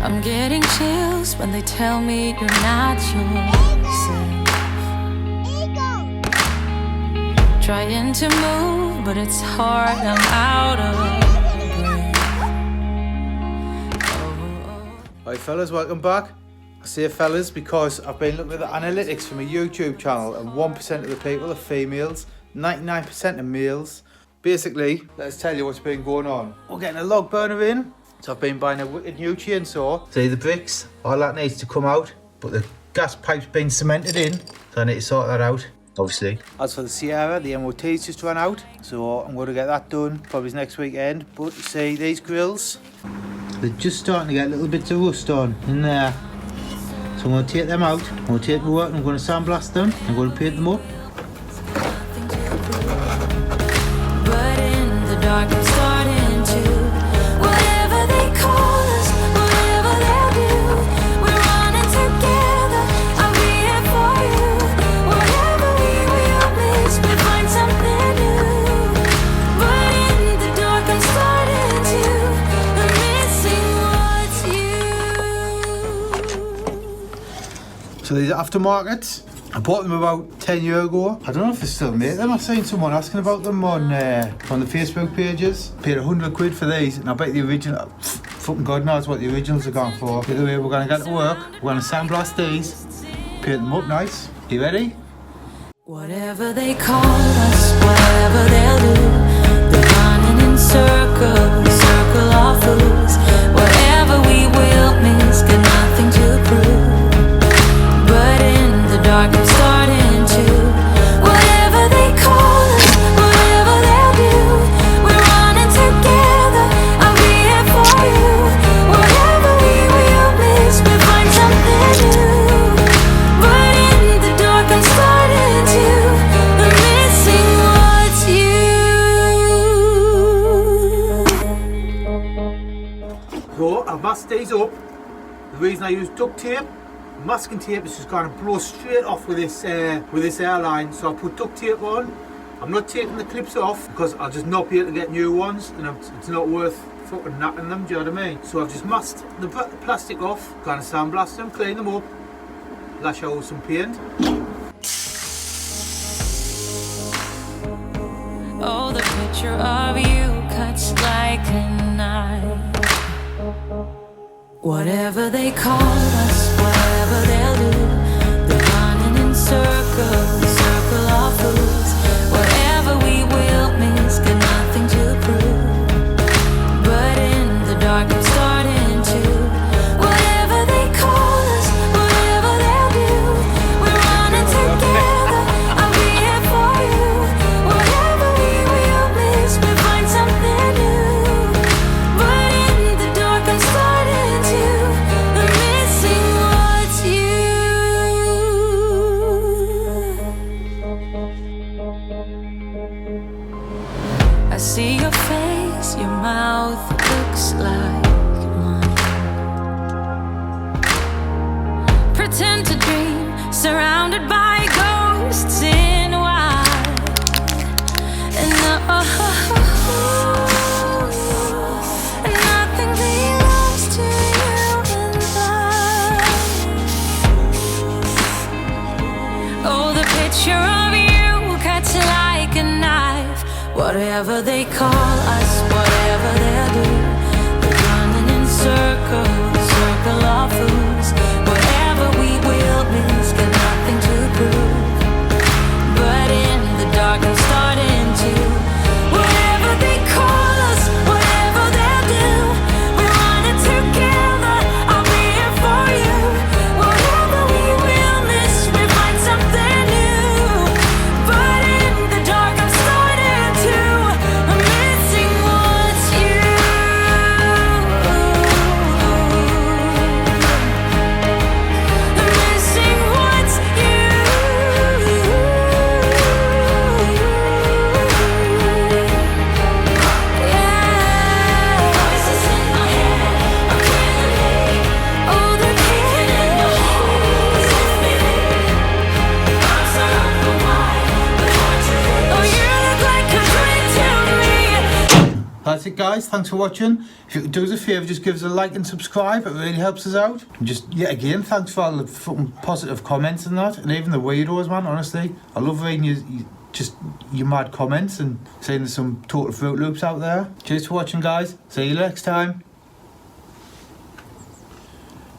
I'm getting chills when they tell me you're not yourself. Trying to move, but it's hard, I'm out of breath. Hi fellas, welcome back. I say fellas because I've been looking at the analytics from a YouTube channel and 1% of the people are females, 99% are males. Basically, let's tell you what's been going on. We're getting a log burner in. So I've been buying a wicked new chainsaw. See the bricks, all that needs to come out, but the gas pipe's been cemented in, so I need to sort that out, obviously. As for the Sierra, the MOT's just run out, so I'm going to get that done probably next weekend. But you see, these grills, they're just starting to get little bits of rust on in there. So I'm going to take them out, I'm going to take them to work, and I'm going to sandblast them, I'm going to paint them up. But in the dark I'm starting to. Whatever they call us, whatever they'll do, we're running together, I'll be here for you. Whatever we will miss, we find something new. But in the dark I'm starting to, I'm missing what's you. So these are aftermarkets. I bought them about 10 years ago. I don't know if they still make them. I've seen someone asking about them on the Facebook pages. Paid 100 quid for these, and I bet the original, fucking God knows what the originals are going for. Either way, we're going to get to work. We're going to sandblast these, paint them up nice. You ready? Whatever they call us, whatever they'll do, they're running in circles, circle of fools. Whatever we will miss, got nothing to prove. But in the dark I'm starting to. Whatever they call us, whatever they'll do, we're running together, I'll be here for you. Whatever we will miss, we find something new. But in the dark I'm starting to, I'm missing what's you. So I've masked these up. The reason I use duct tape, masking tape is just going to blow straight off with this airline. So I put duct tape on. I'm not taking the clips off because I'll just not be able to get new ones, and it's not worth fucking knacking them. Do you know what I mean? So I've just masked the plastic off. Going to sandblast them, clean them up, lash out with some paint. Oh, the picture of you cuts like a knife. Whatever they call us, whatever they'll do, they're running in circles, circle of fools. Whatever we will miss, got nothing to prove. But in the dark I'm starting to. Whatever they call us, whatever they'll do, we're running together, I'll be here for you. Whatever we will miss, we find something new. But in the dark I'm starting to, I'm missing what's you. I see your face, your mouth looks like mine. Pretend to dream, surrounded by ghosts in white. And nothing belongs to you and I. Oh, the picture of you cuts like a knife. Whatever they call us, whatever they'll do, they're running in circles, circle of fools. Whatever we will miss, got nothing to prove. But in the dark I'm starting to. Whatever they call us, whatever they'll do, we're running together, I'll be here for you. Whatever we will miss, we find something new. But in the dark I'm starting to, I'm missing what's you. that's it, guys. Thanks for watching. If you could do us a favour, just give us a like and subscribe. It really helps us out. And just, yet again, thanks for all the fucking positive comments and that. And even the weirdos, man, honestly. I love reading your mad comments and saying there's some total Fruit Loops out there. Cheers for watching, guys. See you next time.